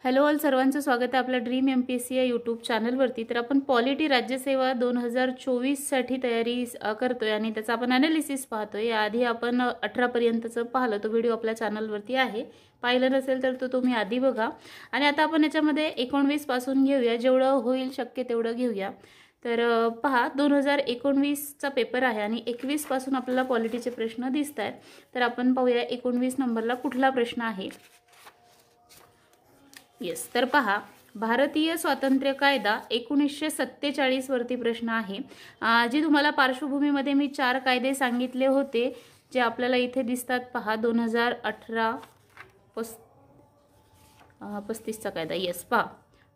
Hello all, सर्वांचं स्वागत आहे आपल्या ड्रीम MPSC या यूट्यूब चॅनलवरती। तर आपण पॉलिटी राज्यसेवा 2024 साठी तयारी करतोय आणि त्याचा आपण ॲनालिसिस पाहतोय। याआधी आपण 18 पर्यंतचं पाहिलं, तो व्हिडिओ आपल्या चॅनलवरती आहे। पाहिलं नसेल तर तो तुम्ही आधी बघा। आणि आता आपण याच्यामध्ये 19 पासून घेऊया, जेवढं होईल शक्य तेवढं घेऊया। तर पहा, 2019 चा पेपर आहे आणि 21 पासून आपल्याला पॉलिटीचे प्रश्न दिसतात। तर आपण पाहूया 19 नंबरला कुठला प्रश्न आहे। येस, तर पहा, भारतीय स्वातंत्र्य कायदा 1947 वरती प्रश्न आहे। जी तुम्हाला पार्श्वभूमीमध्ये मी 4 कायदे सांगितले होते, जे आपल्याला इथे दिसतात। पहा, 2018 35 चा कायदा। येस, पहा,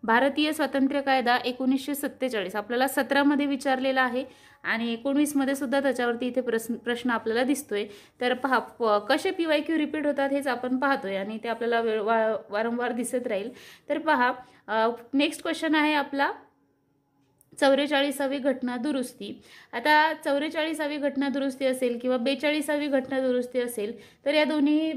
भारतीय स्वातंत्र्य कायदा 1947 आपल्याला 17 मध्ये विचारलेला आहे आणि 19 मध्ये सुद्धा त्याच्यावरती इथे प्रश्न आपल्याला दिसतोय। तर पहा, कसे PYQ रिपीट होतात हेच आपण पाहतोय आणि ते आपल्याला वारंवार दिसत राहील। तर पहा, नेक्स्ट क्वेश्चन आहे आपला 44वी घटना दुरुस्ती। आता 44वी घटना दुरुस्ती असेल किंवा 42वी घटना दुरुस्ती असेल, तर या दोन्ही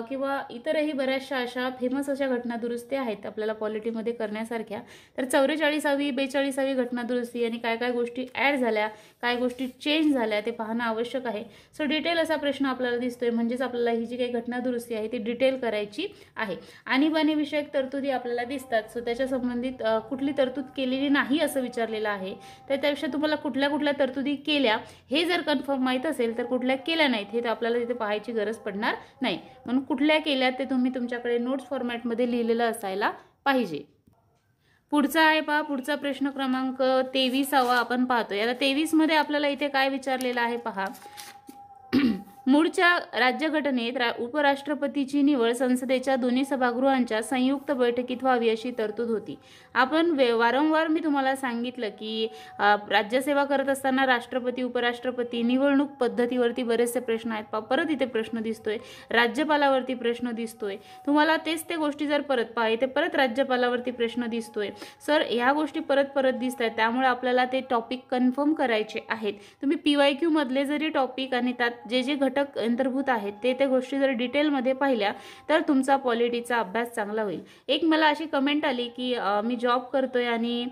किंवा इतरही बऱ्याचशा अशा फेमस अशा घटना दुरुस्ती आहेत आपल्याला पॉलिटीमध्ये करण्यासारख्या। तर 44वी 42वी घटना दुरुस्ती आणि काय काय गोष्टी ॲड झाल्या, काय गोष्टी चेंज झाल्या ते पाहणं आवश्यक आहे। सो डिटेल असा प्रश्न आपल्याला दिसतोय, म्हणजेच आपल्याला ही जी काही घटना दुरुस्ती आहे ती डिटेल करायची आहे। आणीबाणी विषयक तरतुदी आपल्याला दिसतात, सो त्याच्या संबंधित कुठली तरतूद केलेली नाही असं विचारलेलं आहे। तर त्यापेक्षा तुम्हाला कुठल्या कुठल्या तरतुदी केल्या हे जर कन्फर्म माहित असेल तर कुठल्या केल्या नाहीत हे आपल्याला तिथे पाहायची गरज पडणार नाही। म्हणून कुठल्या केल्या ते तुम्ही तुमच्याकडे नोट्स फॉर्मॅटमध्ये लिहिलेलं असायला पाहिजे। पुढचा आहे पहा, पुढचा प्रश्न क्रमांक 23वा आपण पाहतो। याला 23 मध्ये आपल्याला इथे काय विचारलेलं आहे पहा, मूळच्या राज्यघटनेत उपराष्ट्रपतीची निवड संसदेच्या दोन्ही सभागृहांच्या संयुक्त बैठकीत व्हावी अशी तरतूद होती। आपण वारंवार मी तुम्हाला सांगितलं की राज्यसेवा करत असताना राष्ट्रपती उपराष्ट्रपती निवडणूक पद्धतीवरती बरेचसे प्रश्न आहेत। परत इथे प्रश्न दिसतोय, राज्यपालावरती प्रश्न दिसतोय तुम्हाला, तेच ते गोष्टी जर परत पहा, इथे परत राज्यपालावरती प्रश्न दिसतोय। सर, ह्या गोष्टी परत परत दिसत आहेत, त्यामुळे आपल्याला ते टॉपिक कन्फर्म करायचे आहेत। तुम्ही PYQ मधले जरी टॉपिक आणि त्यात जे जे घटक अंतर्भूत आहेत ते गोष्टी जर डिटेलमध्ये पाहिल्या तर तुमचा पॉलिटीचा अभ्यास चांगला होईल। एक मला अशी कमेंट आली की मी जॉब करतोय आणि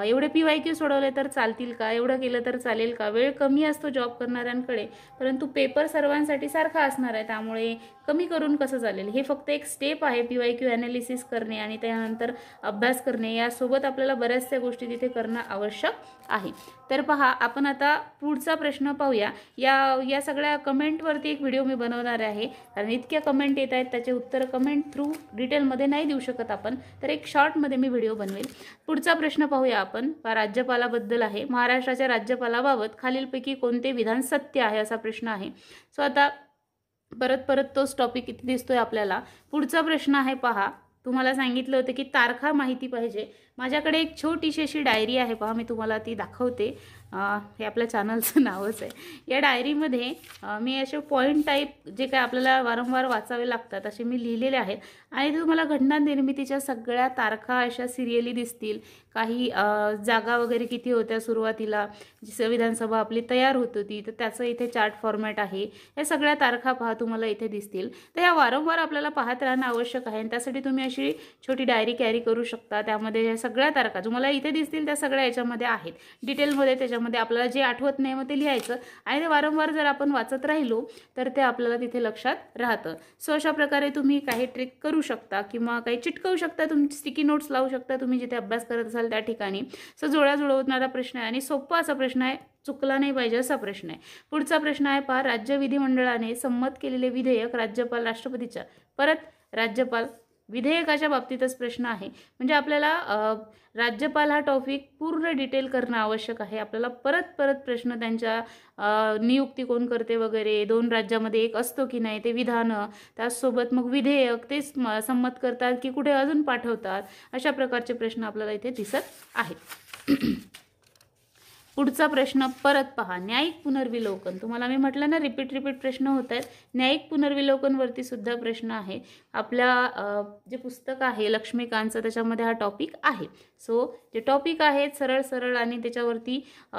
एवढे PYQ सोडवले तर चालतील का, एवढं केलं तर चालेल का? वेळ कमी असतो जॉब करणाऱ्यांकडे, परंतु पेपर सर्वांसाठी सारखा असणार आहे, त्यामुळे कमी करून कसं चालेल? हे फक्त एक स्टेप आहे PYQ ॲनालिसिस करणे आणि त्यानंतर अभ्यास करणे, यासोबत आपल्याला बऱ्याचशा गोष्टी तिथे करणं आवश्यक आहे। तर पहा, आपण आता पुढचा प्रश्न पाहूया। या सगळ्या कमेंटवरती एक व्हिडिओ मी बनवणार आहे, कारण इतक्या कमेंट येत आहेत, त्याचे उत्तर कमेंट थ्रू डिटेलमध्ये नाही देऊ शकत आपण, तर एक शॉर्टमध्ये मी व्हिडिओ बनवेल। पुढचा प्रश्न पाहूया आपण, राज्यपालाबद्दल आहे। महाराष्ट्राच्या राज्यपालाबाबत खालीलपैकी कोणते विधान सत्य आहे असा प्रश्न आहे। सो आता परत परत तोच टॉपिक इथे दिसतोय आपल्याला। पुढचा प्रश्न आहे पहा, तुम्हाला सांगितलं होतं की तारखा माहिती पाहिजे। माझ्याकडे एक छोटीशी अशी डायरी आहे, पहा मी तुम्हाला ती दाखवते। हे आपल्या चॅनलचं नावच आहे। या डायरीमध्ये मी असे पॉइंट टाईप जे काय आपल्याला वारंवार वाचावे लागतात असे मी लिहिलेले आहेत आणि तुम्हाला घटना निर्मितीच्या सगळ्या तारखा अशा सिरियली दिसतील। काही जागा वगैरे किती होत्या सुरुवातीला, जी संविधान सभा आपली तयार होत होती, तर त्याचं इथे चार्ट फॉर्मॅट आहे। या सगळ्या तारखा पहा तुम्हाला इथे दिसतील। तर या वारंवार आपल्याला पाहत राहणं आवश्यक आहे आणि त्यासाठी तुम्ही अशी छोटी डायरी कॅरी करू शकता। त्यामध्ये या सगळ्या तारखा तुम्हाला इथे दिसतील त्या सगळ्या याच्यामध्ये आहेत डिटेलमध्ये। त्याच्यामध्ये आपल्याला जे आठवत नाही मग ते लिहायचं आणि ते वारंवार जर आपण वाचत राहिलो तर ते आपल्याला तिथे लक्षात राहतं। सो अशा प्रकारे तुम्ही काही ट्रिक करू शकता किंवा काही चिटकवू शकता, तुमची स्टिकी नोट्स लावू शकता तुम्ही जिथे अभ्यास करत असाल त्या ठिकाणी। सो जुळवणारा प्रश्न आहे आणि सोपा असा प्रश्न आहे, चुकला नाही पाहिजे असा प्रश्न आहे। पुढचा प्रश्न आहे पहा, राज्य विधिमंडळाने संमत केलेले विधेयक राज्यपाल राष्ट्रपतीच्या, परत राज्यपाल विधेयकाच्या बाबतीतच प्रश्न आहे। म्हणजे आपल्याला राज्यपाल हा टॉपिक पूर्ण डिटेल करणं आवश्यक आहे। आपल्याला परत परत प्रश्न त्यांच्या नियुक्ती कोण करते वगैरे, 2 राज्यामध्ये एक असतो की नाही, ते विधान, त्याचसोबत मग विधेयक ते संमत करतात की कुठे अजून पाठवतात, अशा प्रकारचे प्रश्न आपल्याला इथे दिसत आहेत। पुढचा प्रश्न परत पहा, न्यायिक पुनर्विलोकन. तुम्हाला मी म्हटलं ना रिपीट प्रश्न होत आहेत. न्यायिक पुनर्विलोकनवरती सुद्धा प्रश्न आहे. आपल्या जे पुस्तक आहे लक्ष्मीकांतचं त्याच्यामध्ये हा टॉपिक आहे. सो जे टॉपिक आहेत सरळ सरळ आणि त्याच्यावरती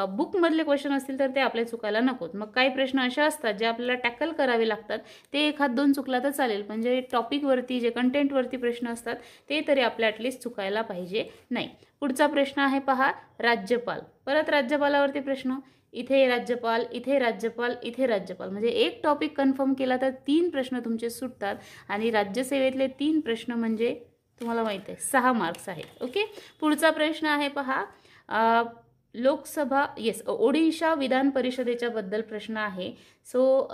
बुकमधले क्वेश्चन असतील तर ते आपल्या चुकायला नकोत. मग काही प्रश्न असे असतात जे आपल्याला टॅकल करावे लागतात, ते एखाद दोन चुकला तर चालेल, पण जे टॉपिकवरती जे कंटेंटवरती प्रश्न असतात ते तरी आपल्या ॲटलिस्ट चुकायला पाहिजे नाही. पुढचा प्रश्न आहे पहा, राज्यपाल. परत राज्यपालावरती प्रश्न. इथे राज्यपाल, इथे राज्यपाल, इथे राज्यपाल, म्हणजे एक टॉपिक कन्फर्म केला तर 3 प्रश्न तुमचे सुटतात आणि राज्यसेवेतले 3 प्रश्न म्हणजे तुम्हाला माहिती आहे 6 मार्क्स आहेत. ओके. पुढचा प्रश्न आहे पहा, लोकसभा ओडिशा विधान परिषदेच्या बद्दल प्रश्न आहे. सो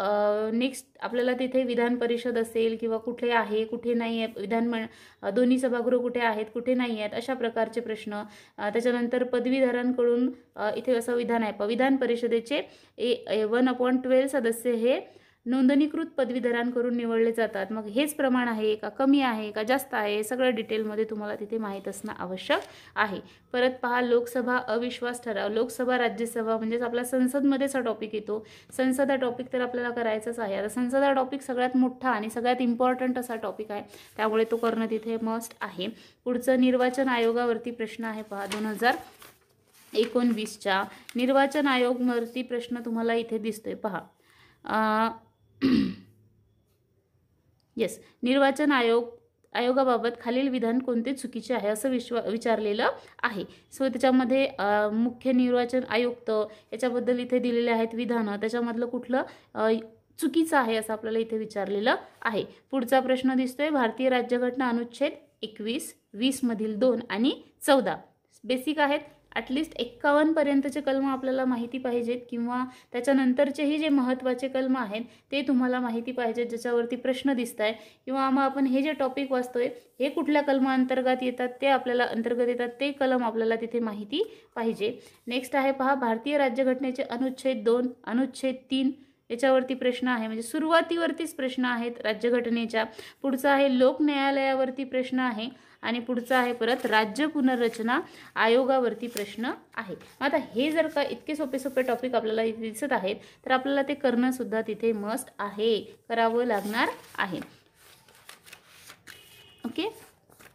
नेक्स्ट आपल्याला तिथे विधान परिषद असेल किंवा कुठे आहे कुठे नाही आहे, दोन्ही सभागृह कुठे आहेत कुठे नाही आहेत, अशा प्रकारचे प्रश्न. त्याच्यानंतर पदवीधरांकडून इथे असं विधान आहे, विधान परिषदेचे 1/12 सदस्य हे नोंदणीकृत पदवीधरांकडून निवडले जातात. मग हेच प्रमाण आहे का, कमी आहे का, जास्त आहे, सगळं डिटेलमध्ये तुम्हाला तिथे माहीत असणं आवश्यक आहे. परत पहा, लोकसभा अविश्वास ठराव. लोकसभा राज्यसभा म्हणजेच आपला संसदमध्येच हा टॉपिक येतो. संसद हा टॉपिक तर आपल्याला करायचाच आहे. आता संसद हा टॉपिक सगळ्यात मोठा आणि सगळ्यात इम्पॉर्टंट असा टॉपिक आहे, त्यामुळे तो करणं तिथे मस्ट आहे. पुढचं निर्वाचन आयोगावरती प्रश्न आहे पहा, 2019च्या निर्वाचन आयोगावरती प्रश्न तुम्हाला इथे दिसतोय पहा. निर्वाचन आयोगाबाबत खालील विधान कोणते चुकीचे आहे असं विचारलेलं आहे. सो त्याच्यामध्ये मुख्य निर्वाचन आयुक्त याच्याबद्दल इथे दिलेले आहेत विधानं, त्याच्यामधलं कुठलं चुकीचं आहे असं आपल्याला इथे विचारलेलं आहे. पुढचा प्रश्न दिसतोय, भारतीय राज्यघटना अनुच्छेद 21, 20 मधील 2 आणि 14 बेसिक आहेत. ॲटलिस्ट 51 पर्यंतचे कलम आपल्याला माहिती पाहिजेत किंवा त्याच्यानंतरचेही जे महत्त्वाचे कलम आहेत ते तुम्हाला माहिती पाहिजेत, ज्याच्यावरती प्रश्न दिसत आहे किंवा मग आपण हे जे टॉपिक वाचतोय हे कुठल्या कलमाअंतर्गत येतात ते आपल्याला ते कलम आपल्याला तिथे माहिती पाहिजे. नेक्स्ट आहे पहा, भारतीय राज्यघटनेचे अनुच्छेद 2, अनुच्छेद 3 याच्यावरती प्रश्न आहे, म्हणजे सुरुवातीवरतीच प्रश्न आहेत राज्यघटनेच्या. पुढचा आहे लोक न्यायालयावरती प्रश्न आहे आणि पुढचा आहे परत राज्य पुनर्रचना आयोगावरती प्रश्न आहे. आता हे जर का इतके सोपे टॉपिक आपल्याला दिसत आहेत तर आपल्याला ते करणं सुद्धा तिथे मस्ट आहे, करावं लागणार आहे. ओके.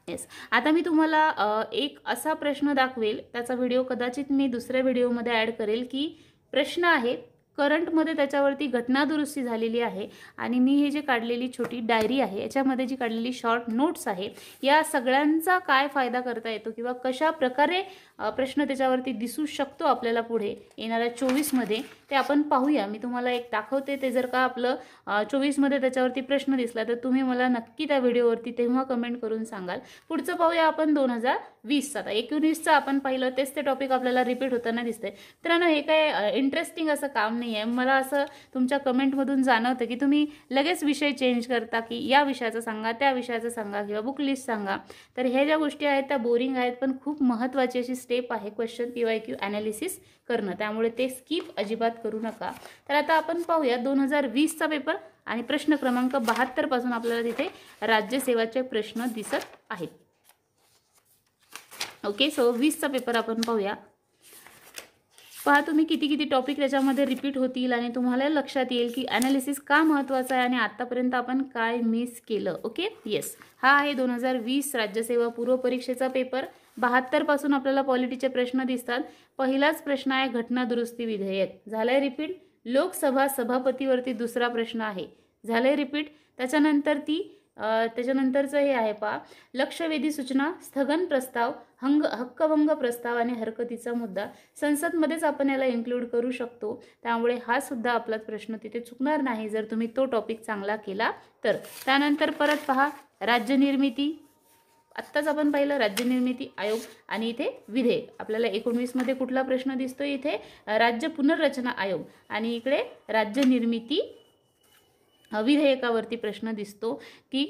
येस. आता मी तुम्हाला एक असा प्रश्न दाखवेल, त्याचा व्हिडिओ कदाचित मी दुसऱ्या व्हिडिओमध्ये ॲड करेल, की प्रश्न आहे करंटमध्ये त्याच्यावरती घटना दुरुस्ती झालेली आहे आणि मी हे जे काढलेली छोटी डायरी आहे याच्यामध्ये जी काढलेली शॉर्ट नोट्स आहे या सगळ्यांचा काय फायदा करता येतो किंवा कशा प्रकारे प्रश्न त्याच्यावरती दिसू शकतो आपल्याला पुढे येणाऱ्या 24मध्ये ते आपण पाहूया. मी तुम्हाला एक दाखवते, ते जर का आपलं 24मध्ये त्याच्यावरती प्रश्न दिसला तर तुम्ही मला नक्की त्या व्हिडिओवरती तेव्हा कमेंट करून सांगाल. पुढचं पाहूया आपण 2020. आता 19चं आपण पाहिलं, तेच ते टॉपिक आपल्याला रिपीट होताना दिसतंय. तर हे काय इंटरेस्टिंग असं काम नाही आहे. मला असं तुमच्या कमेंटमधून जाणवतं की तुम्ही लगेच विषय चेंज करता, की या विषयाचं सांगा, त्या विषयाचं सांगा किंवा बुक लिस्ट सांगा. तर ह्या ज्या गोष्टी आहेत त्या बोरिंग आहेत, पण खूप महत्त्वाची अशी स्टेप आहे क्वेश्चन PYQ ॲनालिसिस करणं, त्यामुळे ते स्किप अजिबात करू नका. तर आता आपण पाहूया 2020चा पेपर आणि प्रश्न क्रमांक 72 पासून आपल्याला तिथे राज्यसेवाचे प्रश्न दिसत आहेत. ओके. सो 20चा पेपर आपण पाहूया. पहा तुम्ही किती टॉपिक त्याच्यामध्ये रिपीट होतील आणि तुम्हाला लक्षात येईल की ॲनालिसिस का महत्त्वाचं आहे आणि आत्तापर्यंत आपण काय मिस केलं. ओके. येस. हा आहे 2020 राज्यसेवा पूर्व परीक्षेचा पेपर. 72 पासून आपल्याला पॉलिटीचे प्रश्न दिसतात. पहिलाच प्रश्न आहे घटना दुरुस्ती विधेयक, झालंय रिपीट. लोकसभा सभापतीवरती दुसरा प्रश्न आहे, झालंय रिपीट. त्याच्यानंतरचं हे आहे पहा, लक्षवेधी सूचना, स्थगन प्रस्ताव, हक्कभंग प्रस्ताव आणि हरकतीचा मुद्दा. संसदमध्येच आपण याला इन्क्लूड करू शकतो, त्यामुळे हा सुद्धा आपला प्रश्न तिथे चुकणार नाही जर तुम्ही तो टॉपिक चांगला केला तर. त्यानंतर परत पहा राज्य निर्मिती, आत्ताच आपण पाहिलं राज्य निर्मिती आयोग आणि इथे विधेयक. आपल्याला 19मध्ये कुठला प्रश्न दिसतोय, इथे राज्य पुनर्रचना आयोग आणि इकडे राज्य निर्मिती विधेयकावरती प्रश्न दिसतो की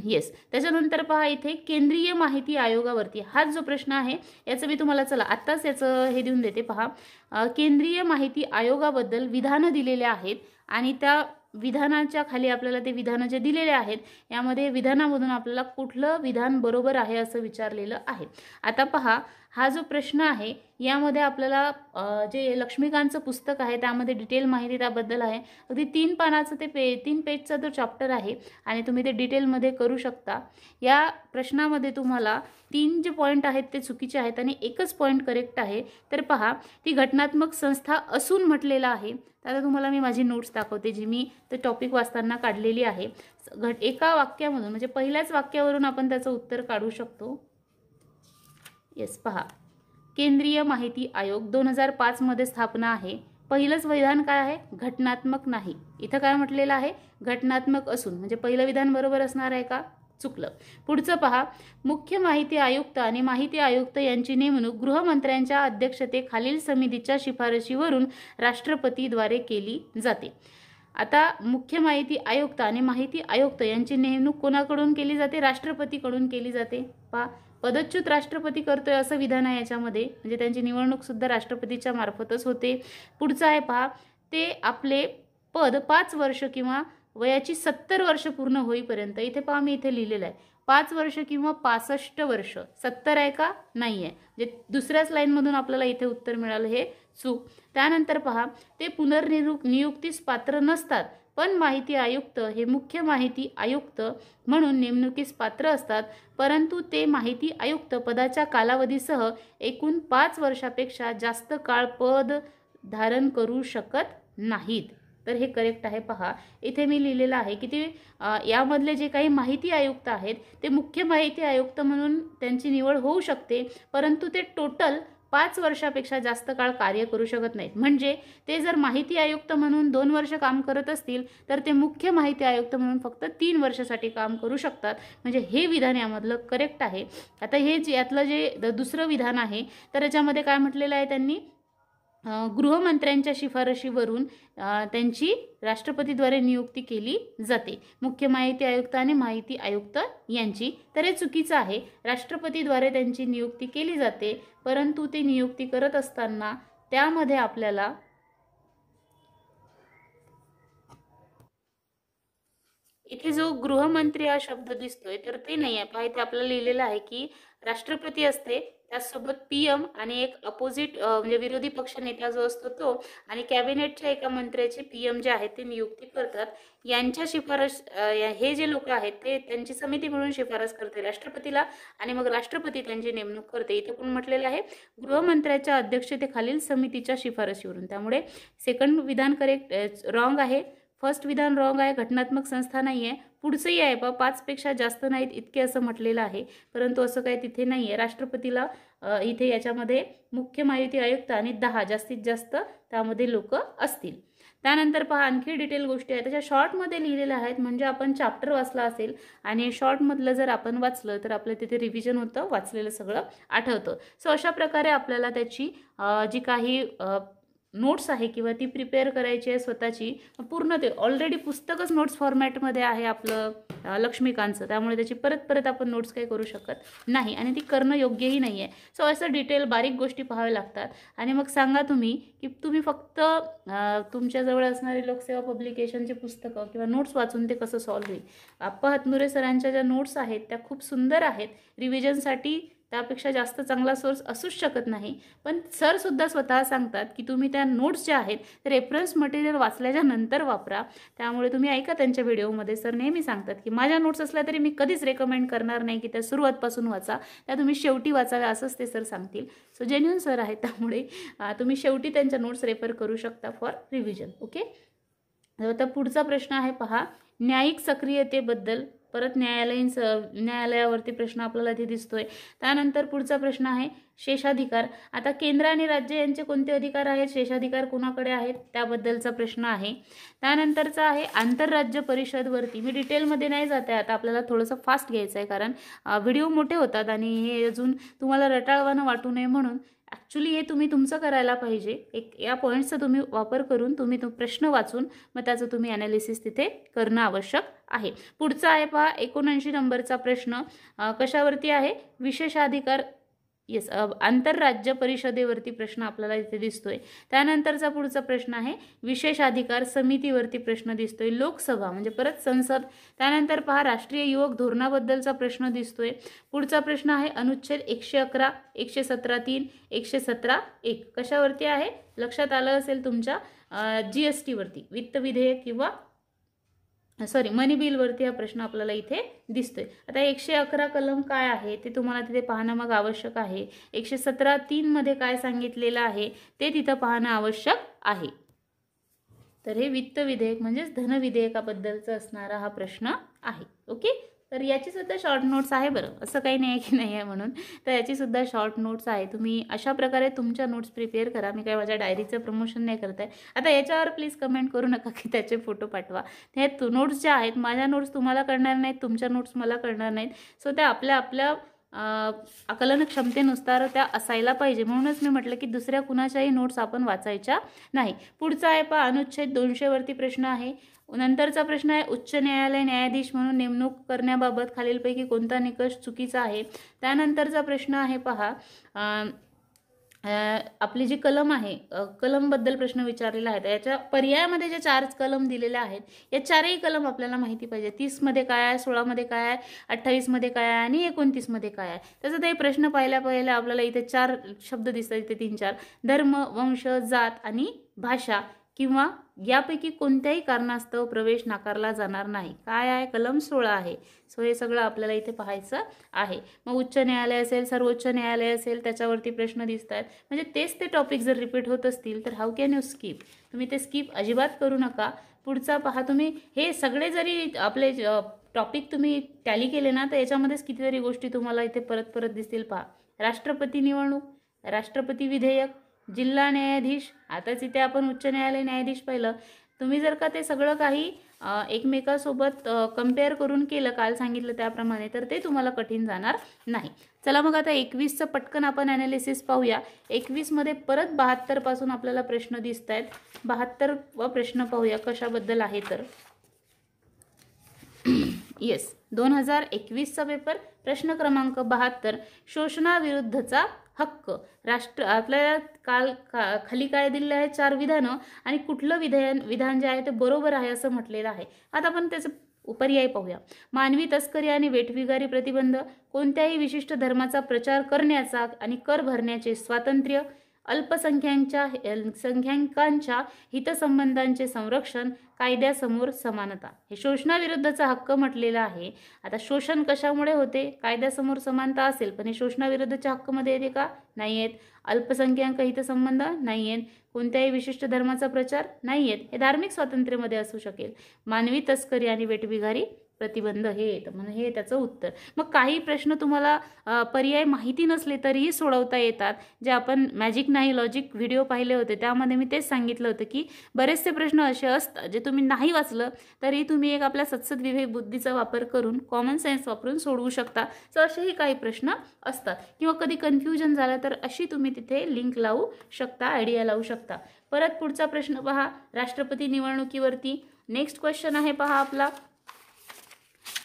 येस. त्याच्यानंतर पहा इथे केंद्रीय माहिती आयोगावरती हाच जो प्रश्न आहे याचं मी तुम्हाला चला आत्ताच याचं हे देऊन देते. पहा केंद्रीय माहिती आयोगाबद्दल विधानं दिलेले आहेत आणि त्या विधानाच्या खाली आपल्याला ते विधानं जे दिलेले आहेत यामध्ये विधानामधून आपल्याला कुठलं विधान बरोबर आहे असं विचारलेलं आहे. आता पहा, हा जो प्रश्न आहे यामध्ये आपल्याला जे लक्ष्मीकांतचं पुस्तक आहे त्यामध्ये डिटेल माहिती त्याबद्दल आहे. अगदी 3 पानाचं ते 3 पेजचा जो चॅप्टर आहे आणि तुम्ही ते डिटेलमध्ये करू शकता. या प्रश्नामध्ये तुम्हाला 3 जे पॉईंट आहेत ते चुकीचे आहेत आणि एकच पॉईंट करेक्ट आहे. तर पहा, ती घटनात्मक संस्था असून म्हटलेलं आहे. आता तुम्हाला मी माझी नोट्स दाखवते जी मी ते टॉपिक वाचताना काढलेली आहे. एका वाक्यामधून म्हणजे पहिल्याच वाक्यावरून आपण त्याचं उत्तर काढू शकतो. येस, पहा, केंद्रीय माहिती आयोग 2005 मध्ये स्थापना आहे. पहिलंच विधान काय आहे? घटनात्मक नाही. इथं काय म्हटलेलं आहे? घटनात्मक असून, म्हणजे पहिलं विधान बरोबर असणार आहे का? चुकलं. पुढचं पहा, मुख्य माहिती आयुक्त आणि माहिती आयुक्त यांची नेमणूक गृहमंत्र्यांच्या अध्यक्षतेखालील समितीच्या शिफारशीवरून राष्ट्रपतीद्वारे केली जाते. आता मुख्य माहिती आयुक्त आणि माहिती आयुक्त यांची नेमणूक कोणाकडून केली जाते? राष्ट्रपतीकडून केली जाते. पहा, पदच्युत राष्ट्रपती करतोय असं विधान आहे याच्यामध्ये, म्हणजे त्यांची निवडणूक सुद्धा राष्ट्रपतीच्या मार्फतच होते. पुढचं आहे पहा, ते आपले पद 5 वर्ष किंवा वयाची 70 वर्ष पूर्ण होईपर्यंत, इथे पहा मी इथे लिहिलेलं आहे 5 वर्ष किंवा 65 वर्ष, 70 आहे का? नाही आहे. म्हणजे दुसऱ्याच लाईनमधून आपल्याला इथे उत्तर मिळालं, हे चूक. त्यानंतर पहा, ते पुनर्नियुक्तीस पात्र नसतात, पण माहिती आयुक्त हे मुख्य माहिती आयुक्त म्हणून नेमणुकीस पात्र असतात, परंतु ते माहिती आयुक्त पदाच्या कालावधीसह एकूण 5 वर्षापेक्षा जास्त काळ पद धारण करू शकत नाहीत. तर हे करेक्ट आहे. पहा, इथे मी लिहिलेलं आहे की ते यामधले जे काही माहिती आयुक्त आहेत ते मुख्य माहिती आयुक्त म्हणून त्यांची निवड होऊ शकते, परंतु ते टोटल 5 वर्षापेक्षा जास्त काळ कार्य करू शकत नाहीत. म्हणजे ते जर माहिती आयुक्त म्हणून 2 वर्ष काम करत असतील तर ते मुख्य माहिती आयुक्त म्हणून फक्त 3 वर्षासाठी काम करू शकतात. म्हणजे हे विधान यामधलं करेक्ट आहे. आता हे यातलं जे दुसरं विधान आहे तर याच्यामध्ये काय म्हटलेलं आहे त्यांनी? गृहमंत्र्यांच्या शिफारशीवरून त्यांची राष्ट्रपतीद्वारे नियुक्ती केली जाते, मुख्य माहिती आयुक्त आणि माहिती आयुक्त यांची. तर हे चुकीचं आहे. राष्ट्रपतीद्वारे त्यांची नियुक्ती केली जाते, परंतु ती नियुक्ती करत असताना त्यामध्ये आपल्याला इथे जो गृहमंत्री हा शब्द दिसतोय तर ते नाही आहे. पहा, इथे आपल्याला लिहिलेलं आहे की राष्ट्रपती असते, त्यासोबत पीएम आणि एक अपोजिट म्हणजे विरोधी पक्ष नेता जो असतो तो, आणि कॅबिनेटच्या एका मंत्र्याचे पीएम जे आहेत ते नियुक्ती करतात. यांच्या शिफारस हे जे लोक आहेत ते त्यांची समिती मिळून शिफारस करते राष्ट्रपतीला आणि मग राष्ट्रपती त्यांची नेमणूक करते. इथे पण म्हटलेलं आहे गृहमंत्र्याच्या अध्यक्षतेखालील समितीच्या शिफारशीवरून. त्यामुळे सेकंड विधान करेक्ट रॉंग आहे. फर्स्ट विधान रॉंग आहे. घटनात्मक संस्था नाही आहे. पुढचंही आहे पहा, 5 पेक्षा जास्त नाहीत इतके असं म्हटलेलं आहे, परंतु असं काही तिथे नाही आहे. राष्ट्रपतीला इथे याच्यामध्ये मुख्य माहिती आयुक्त आणि 10 जास्तीत जास्त त्यामध्ये लोक असतील. त्यानंतर पहा, आणखी डिटेल गोष्टी आहेत त्याच्या शॉर्टमध्ये लिहिलेल्या आहेत, म्हणजे आपण चॅप्टर वाचला असेल आणि शॉर्टमधलं जर आपण वाचलं तर आपलं तिथे रिव्हिजन होतं, वाचलेलं सगळं आठवतं. सो अशा प्रकारे आपल्याला त्याची जी काही नोट्स आहे किंवा ती प्रिपेअर करायची आहे स्वतःची, पूर्ण ते ऑलरेडी पुस्तकच नोट्स फॉर्मॅटमध्ये आहे आपलं लक्ष्मीकांतचं, त्यामुळे त्याची परत आपण नोट्स काही करू शकत नाही आणि ती करणं योग्यही नाही आहे. सो असं डिटेल बारीक गोष्टी पाहाव्या लागतात. आणि मग सांगा तुम्ही की तुम्ही फक्त तुमच्याजवळ असणारी लोकसेवा पब्लिकेशनचे पुस्तकं किंवा नोट्स वाचून ते कसं सॉल्व्ह होईल? आप्पा हातनुरे सरांच्या ज्या नोट्स आहेत त्या खूप सुंदर आहेत. रिव्हिजनसाठी त्यापेक्षा जास्त चांगला सोर्स असूच शकत नाही, पण सर सुद्धा स्वतः सांगतात की तुम्ही त्या नोट्स ज्या आहेत ते रेफरन्स मटेरियल वाचल्याच्या नंतर वापरा. त्यामुळे तुम्ही ऐका त्यांच्या व्हिडिओमध्ये सर नेहमी सांगतात की माझ्या नोट्स असल्या तरी मी कधीच रेकमेंड करणार नाही की त्या सुरुवातपासून वाचा, त्या तुम्ही शेवटी वाचाव्या असंच ते सर सांगतील. सो जेन्युइन सर आहेत, त्यामुळे तुम्ही शेवटी त्यांच्या नोट्स रेफर करू शकता फॉर रिव्हिजन. ओके. आता पुढचा प्रश्न आहे पहा, न्यायिक सक्रियतेबद्दल. परत न्यायालयावरती प्रश्न आपल्याला इथे दिसतोय. त्यानंतर पुढचा प्रश्न आहे शेषाधिकार. आता केंद्र आणि राज्य यांचे कोणते अधिकार आहेत, शेषाधिकार कोणाकडे आहेत त्याबद्दलचा प्रश्न आहे. त्यानंतरचा आहे आंतरराज्य परिषदवरती. मी डिटेलमध्ये नाही जात आहे, आता आपल्याला थोडंसं फास्ट घ्यायचं आहे कारण व्हिडिओ मोठे होतात आणि हे अजून तुम्हाला रटाळवानं वाटू नये म्हणून. ॲक्च्युली हे तुम्ही तुमचं करायला पाहिजे. एक या पॉईंट्सचा तुम्ही वापर करून तुम्ही तो प्रश्न वाचून मग त्याचं तुम्ही ॲनालिसिस तिथे करणं आवश्यक आहे. पुढचा आहे पहा 79 नंबरचा प्रश्न. कशावरती आहे? विशेषाधिकार येस, आंतरराज्य परिषदेवरती प्रश्न आपल्याला इथे दिसतोय. त्यानंतरचा पुढचा प्रश्न आहे विशेषाधिकार समितीवरती प्रश्न दिसतोय. लोकसभा म्हणजे परत संसद. त्यानंतर पहा राष्ट्रीय युवक धोरणाबद्दलचा प्रश्न दिसतोय. पुढचा प्रश्न आहे अनुच्छेद 111, 117(3), 117(1) कशावरती आहे लक्षात आलं असेल तुमच्या GST वरती, वित्त विधेयक किंवा मनी बिलवरती हा प्रश्न आपल्याला इथे दिसतोय. आता 111 कलम काय आहे ते तुम्हाला तिथे पाहणं मग आवश्यक आहे. 117(3) मध्ये काय सांगितलेलं आहे ते तिथं पाहणं आवश्यक आहे. तर हे वित्त विधेयक म्हणजेच धन विधेयकाबद्दलचा असणारा हा प्रश्न आहे. ओके, तर याची सुद्धा शॉर्ट नोट्स आहे बरं, असं काही नाही आहे की नाही आहे म्हणून. तर याची सुद्धा शॉर्ट नोट्स आहे. तुम्ही अशा प्रकारे तुमच्या नोट्स प्रिपेअर करा. मी काय माझ्या डायरीचं प्रमोशन नाही करत आहे. आता याच्यावर प्लीज कमेंट करू नका की त्याचे फोटो पाठवा. हे नोट्स ज्या आहेत, माझ्या नोट्स तुम्हाला करणार नाहीत, तुमच्या नोट्स मला करणार नाहीत. सो त्या आपल्या आपल्या आकलन क्षमतेनुसार त्या असायला पाहिजे. म्हणूनच मी म्हटलं की दुसऱ्या कुणाच्याही नोट्स आपण वाचायच्या नाही. पुढचा आहे पहा अनुच्छेद 200 वरती प्रश्न आहे. नंतरचा प्रश्न आहे उच्च न्यायालय न्यायाधीश म्हणून नेमणूक करण्याबाबत खालीलपैकी कोणता निकष चुकीचा आहे. त्यानंतरचा प्रश्न आहे पहा आपली जी कलम आहे, कलमबद्दल प्रश्न विचारलेला आहे. याच्या पर्यायामध्ये जे 4 कलम दिलेले आहेत, या 4ही कलम आपल्याला माहिती पाहिजे. 30 मध्ये काय आहे, 16 मध्ये काय आहे, 28 मध्ये काय आहे आणि 29 मध्ये काय आहे. त्याचा ते प्रश्न पाहिल्या आपल्याला इथे 4 शब्द दिसतात. इथे 3-4 धर्म, वंश, जात आणि भाषा किंवा यापैकी कोणत्याही कारणास्तव प्रवेश नाकारला जाणार नाही. काय आहे, कलम 16 आहे. सो हे सगळं आपल्याला इथे पाहायचं आहे. मग उच्च न्यायालय असेल, सर्वोच्च न्यायालय असेल, त्याच्यावरती प्रश्न दिसत आहेत. म्हणजे तेच ते टॉपिक जर रिपीट होत असतील तर हाऊ कॅन यू स्किप. तुम्ही ते स्किप अजिबात करू नका. पुढचा पहा, तुम्ही हे सगळे जरी आपले टॉपिक तुम्ही टॅली केले ना तर याच्यामध्येच कितीतरी गोष्टी तुम्हाला इथे परत परत दिसतील. पहा राष्ट्रपती निवडणूक, राष्ट्रपती विधेयक, जिल्हा न्यायाधीश, आताच इथे आपण उच्च न्यायालय न्यायाधीश पाहिलं. तुम्ही जर का ते सगळं काही एकमेकासोबत कंपेअर करून केलं काल सांगितलं त्याप्रमाणे तर ते तुम्हाला कठीण जाणार नाही. चला मग आता 21चं पटकन आपण ॲनालिसिस पाहूया. 21 मध्ये परत 72 पासून आपल्याला प्रश्न दिसत आहेत. 72 व प्रश्न पाहूया कशाबद्दल आहे तर येस 2021चा पेपर प्रश्न क्रमांक 72 शोषणाविरुद्धचा हक्क. आपल्याला काल खाली काय दिलेलं आहे 4 विधानं आणि कुठलं विधान जे आहे ते बरोबर आहे असं म्हटलेलं आहे. आता आपण त्याचं पर्याय पाहूया. मानवी तस्करी आणि वेठबिगारी प्रतिबंध, कोणत्याही विशिष्ट धर्माचा प्रचार करण्याचा आणि कर भरण्याचे स्वातंत्र्य, अल्पसंख्याकांच्या हितसंबंधांचे संरक्षण, कायद्यासमोर समानता. हे शोषणाविरुद्धचा हक्क म्हटलेला आहे. आता शोषण कशामुळे होते, कायद्यासमोर समानता असेल पण हे शोषणाविरुद्धच्या हक्कमध्ये येते का, नाही आहेत. अल्पसंख्याक हितसंबंध नाही आहेत. कोणत्याही विशिष्ट धर्माचा प्रचार नाही आहेत. हे धार्मिक स्वातंत्र्यामध्ये असू शकेल. मानवी तस्करी आणि वेठबिगारी प्रतिबंध हे येतं, म्हणजे हे त्याचं उत्तर. मग काही प्रश्न तुम्हाला पर्याय माहिती नसले तरीही सोडवता येतात. जे आपण मॅजिक नाही लॉजिक व्हिडिओ पाहिले होते त्यामध्ये मी तेच सांगितलं होतं की बरेचसे प्रश्न असे असतात जे तुम्ही नाही वाचलं तरी तुम्ही एक आपल्या सत्सद विवेक बुद्धीचा वापर करून कॉमन सेन्स वापरून सोडवू शकता. सो असेही काही प्रश्न असतात. किंवा कधी कन्फ्युजन झालं तर अशी तुम्ही तिथे लिंक लावू शकता, आयडिया लावू शकता. परत पुढचा प्रश्न पहा राष्ट्रपती निवडणुकीवरती. नेक्स्ट क्वेश्चन आहे पहा आपला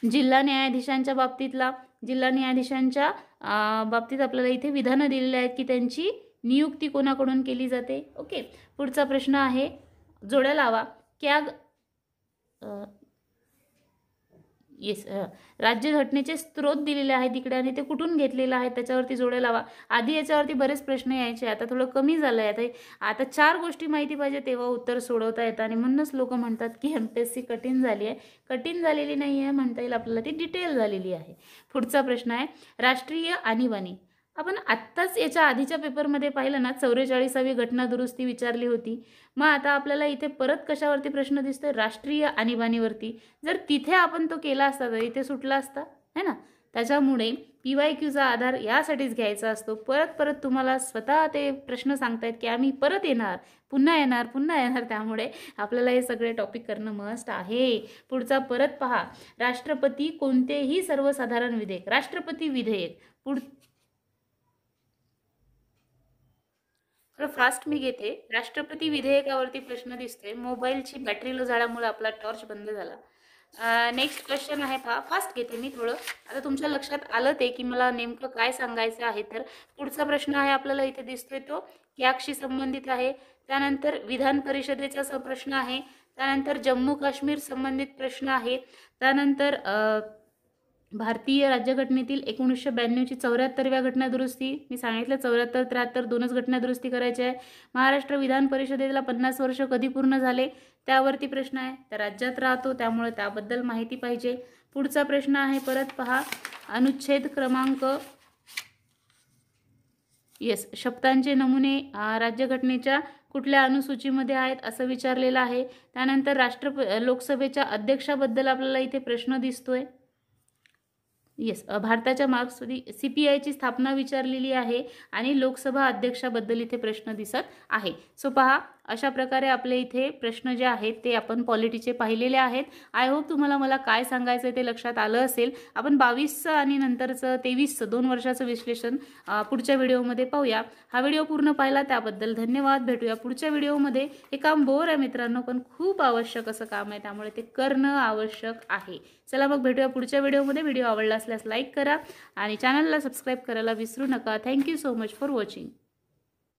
जिल्हा न्यायाधीशांच्या बाबतीतला. जिल्हा न्यायाधीशांच्या बाबतीत आपल्याला इथे विधानं दिलेली आहेत की त्यांची नियुक्ती कोणाकडून केली जाते. ओके, पुढचा प्रश्न आहे जोड्या लावा. येस राज्यघटनेचे स्त्रोत दिलेले आहेत तिकडे आणि ते कुठून घेतलेलं आहे त्याच्यावरती जोड्या लावा. आधी याच्यावरती बरेच प्रश्न यायचे, आता थोडं कमी झालं आहे. आता 4 गोष्टी माहिती पाहिजे तेव्हा उत्तर सोडवता येतं आणि म्हणूनच लोक म्हणतात की MPSC कठीण झाली आहे. कठीण झालेली नाही आहे म्हणता येईल आपल्याला, ती डिटेल झालेली आहे. पुढचा प्रश्न आहे राष्ट्रीय आणीबाणी. आपण आत्ताच याच्या आधीच्या पेपरमध्ये पाहिलं ना 44वी घटना दुरुस्ती विचारली होती. मग आता आपल्याला इथे परत कशावरती प्रश्न दिसतोय, राष्ट्रीय आणीबाणीवरती. जर तिथे आपण तो केला असता तर इथे सुटला असता है ना. त्याच्यामुळे PYQचा आधार यासाठीच घ्यायचा असतो. परत तुम्हाला स्वतः ते प्रश्न सांगतायत की आम्ही परत येणार, पुन्हा येणार. त्यामुळे आपल्याला हे सगळे टॉपिक करणं मस्ट आहे. पुढचा परत पहा राष्ट्रपती कोणतेही सर्वसाधारण विधेयक, राष्ट्रपती विधेयक. फास्ट मी घेते. राष्ट्रपती विधेयकावरती प्रश्न दिसतोय. मोबाईलची बॅटरी लो झाल्यामुळे आपला टॉर्च बंद झाला. नेक्स्ट क्वेश्चन आहे, पहा फास्ट घेते मी थोडं. आता तुमच्या लक्षात आलं ते की मला नेमकं काय सांगायचं आहे. तर पुढचा प्रश्न आहे आपल्याला इथे दिसतोय तो कॅगशी संबंधित आहे. त्यानंतर विधान परिषदेचा प्रश्न आहे. त्यानंतर जम्मू काश्मीर संबंधित प्रश्न आहे. त्यानंतर भारतीय राज्यघटनेतील 1992ची 74व्या घटनादुरुस्ती, मी सांगितलं 74 73 दोनच घटनादुरुस्ती करायची आहे. महाराष्ट्र विधान परिषदेला 50 वर्ष कधी पूर्ण झाले त्यावरती प्रश्न आहे. तर राज्यात राहतो त्यामुळे त्याबद्दल माहिती पाहिजे. पुढचा प्रश्न आहे परत पहा, अनुच्छेद क्रमांक शब्दांचे नमुने राज्यघटनेच्या कुठल्या अनुसूचीमध्ये आहेत असं विचारलेलं आहे. त्यानंतर लोकसभेच्या अध्यक्षाबद्दल आपल्याला इथे प्रश्न दिसतोय. भारताच्या मार्क्समध्ये CPIची स्थापना विचारलेली आहे आणि लोकसभा अध्यक्षाबद्दल इथे प्रश्न दिसत आहे. सो पहा, अशा प्रकारे आपले इथे प्रश्न जे आहेत ते आपण पॉलिटीचे पाहिलेले आहेत. आय होप तुम्हाला मला काय सांगायचं ते लक्षात आलं असेल. आपण 22चं आणि नंतरचं 23चं 2 वर्षाचं विश्लेषण पुढच्या व्हिडिओमध्ये पाहूया. हा व्हिडिओ पूर्ण पाहिला त्याबद्दल धन्यवाद. भेटूया पुढच्या व्हिडिओमध्ये. हे काम बोर आहे मित्रांनो, पण खूप आवश्यक असं काम आहे, त्यामुळे ते करणं आवश्यक आहे. चला मग भेटूया पुढच्या व्हिडिओमध्ये. व्हिडिओ आवडला असल्यास लाईक करा आणि चॅनलला सबस्क्राईब करायला विसरू नका. Thank you so much for watching.